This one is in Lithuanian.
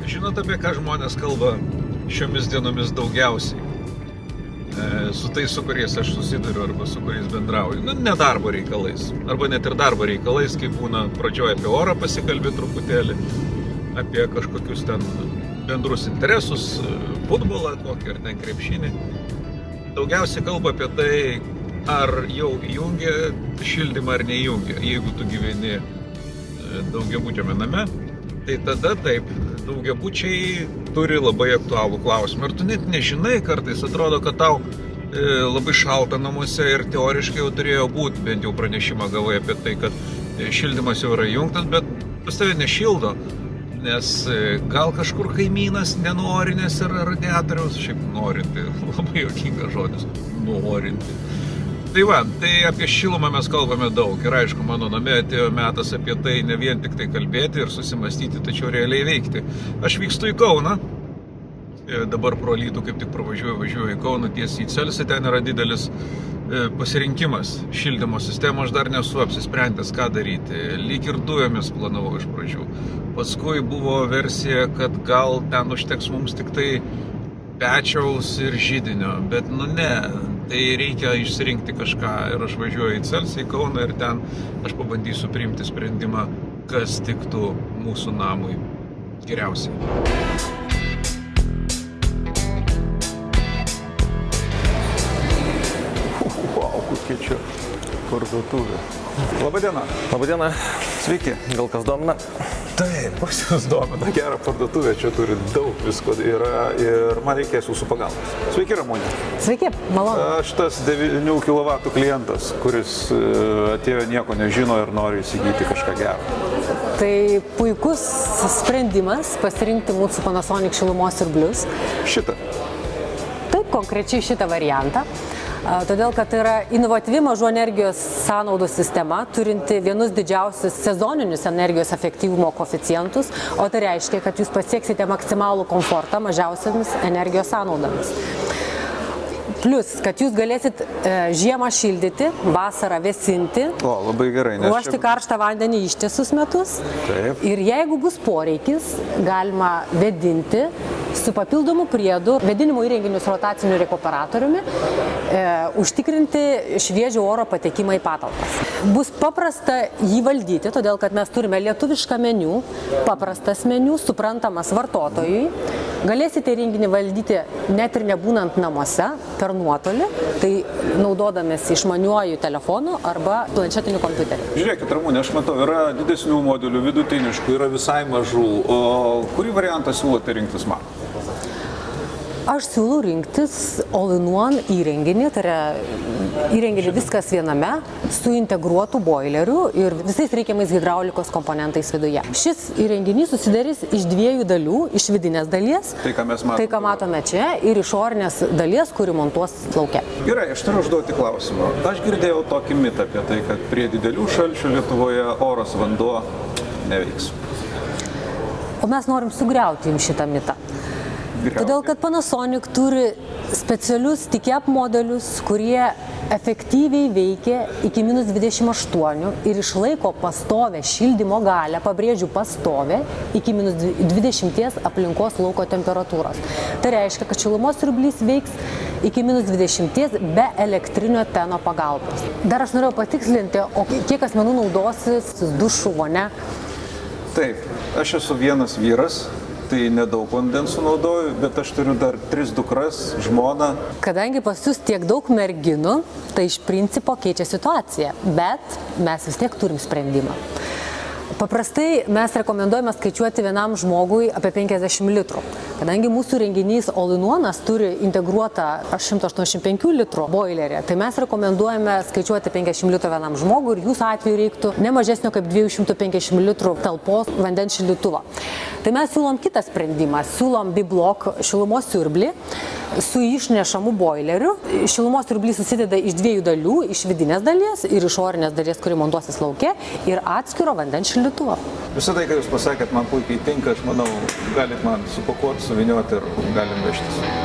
Žinot, apie ką žmonės kalba šiomis dienomis daugiausiai? Su tais, su kuriais aš susiduriu arba su kuriais bendrauju. Ne darbo reikalais. Arba net ir darbo reikalais, kai būna pradžioje apie orą pasikalbė truputėlį, apie kažkokius ten bendrus interesus, futbolą kokį ar ten krepšinį. Daugiausiai kalba apie tai, ar jau įjungia šildymą ar neįjungia. Jeigu tu gyveni daugiabučiame name, tai tada taip, daugiabučiai turi labai aktualų klausimą. Ir tu net nežinai, kartais atrodo, kad tau labai šalta namuose ir teoriškai jau turėjo būti, bent jau pranešimą gavai apie tai, kad šildymas jau yra įjungtas, bet pas tave nešildo, nes gal kažkur kaimynas nenori, nes yra radiatoriaus, šiaip norinti, labai juokingas žodis, norinti. Tai va, tai apie šilumą mes kalbame daug ir aišku, mano name atėjo metas apie tai ne vien tik tai kalbėti ir susimastyti, tačiau realiai veikti. Aš vykstu į Kauną, dabar pro Alytų kaip tik važiuoju į Kauną tiesiai į Celsį, ten yra didelis pasirinkimas šildymo sistemos, aš dar nesu apsisprendęs, ką daryti. Lyg ir dujomis planavau iš pradžių. Paskui buvo versija, kad gal ten užteks mums tik tai pečiaus ir židinio, bet ne. Tai reikia išsirinkti kažką ir aš važiuoju į Celsį, į Kauną ir ten aš pabandysiu priimti sprendimą, kas tiktų mūsų namui geriausiai. Wow, kokia čia parduotuvė. Labadiena. Labadiena. Sveiki. Gal kas domina? Taip, pas jūs domina. Gerą parduotuvę, čia turi daug visko yra ir man reikės jūsų pagalbos. Sveiki, Ramunė. Sveiki, malonu. Aš tas 9 kW klientas, kuris atėjo nieko nežino ir nori įsigyti kažką gero. Tai puikus sprendimas pasirinkti mūsų Panasonic šilumos siurblius. Šitą. Taip, konkrečiai šitą variantą. Todėl, kad tai yra inovatyvi mažų energijos sąnaudų sistema, turinti vienus didžiausius sezoninius energijos efektyvumo koeficientus, o tai reiškia, kad jūs pasieksite maksimalų komfortą mažiausiamis energijos sąnaudomis. Plius, kad jūs galėsit žiemą šildyti, vasarą vėsinti, labai gerai, ruošti karštą vandenį ištisus metus. Taip. Ir jeigu bus poreikis, galima vėdinti su papildomu priedu, vėdinimo įrenginius rotaciniu rekuperatoriumi, užtikrinti šviežio oro patekimą į patalpas. Bus paprasta jį valdyti, todėl kad mes turime lietuvišką meniu, paprastas meniu, suprantamas vartotojui. Galėsite įrenginį valdyti net ir nebūnant namuose, per nuotolį, tai naudodamės išmaniuoju telefonu arba planšetiniu kompiuteriu. Žiūrėkit, Ramunė, aš matau, yra didesnių modelių, vidutiniškų, yra visai mažų. O kurį variantą siūlote rinktis man? Aš siūlau rinktis all-in-one įrenginį, tai yra įrenginį viskas viename, su integruotu boileriu ir visais reikiamais hidraulikos komponentais viduje. Šis įrenginys susidarys iš 2 dalių, iš vidinės dalies, tai ką matome čia, ir išorinės dalies, kuri montuos lauke. Gerai, aš turiu užduoti klausimą. Aš girdėjau tokį mitą apie tai, kad prie didelių šalčių Lietuvoje oras, vanduo neveiks. O mes norim sugriauti jums šitą mitą. Todėl, kad Panasonic turi specialius TICAP modelius, kurie efektyviai veikia iki -28 ir išlaiko pastovę šildymo galią, pabrėžiu pastovę, iki -20 aplinkos lauko temperatūros. Tai reiškia, kad šilumos siurblys veiks iki -20 be elektrinio teno pagalbos. Dar aš norėjau patikslinti, o kiek asmenų naudosis dušu, vonia? Taip, aš esu vienas vyras. Tai nedaug vandens sunaudoju, bet aš turiu dar 3 dukras, žmoną. Kadangi pas jūs tiek daug merginų, tai iš principo keičia situaciją, bet mes vis tiek turim sprendimą. Paprastai mes rekomenduojame skaičiuoti vienam žmogui apie 50 litrų. Kadangi mūsų renginys all-in-one'as turi integruotą 185 litrų boilerį, tai mes rekomenduojame skaičiuoti 50 litrų vienam žmogui ir jūsų atveju reiktų ne mažesnio kaip 250 litrų talpos vandens šildytuvą. Tai mes siūlom kitą sprendimą, siūlom B-block šilumos siurblį su išnešamu boileriu. Šilumos siurblys susideda iš 2 dalių, iš vidinės dalies ir išorinės dalies, kuri montuosis lauke, ir atskiro vandens šildytuvo. Visą tai, ką jūs pasakėt, man puikiai tinka, aš manau, galit man supakuoti, suvinioti ir galim vežtis.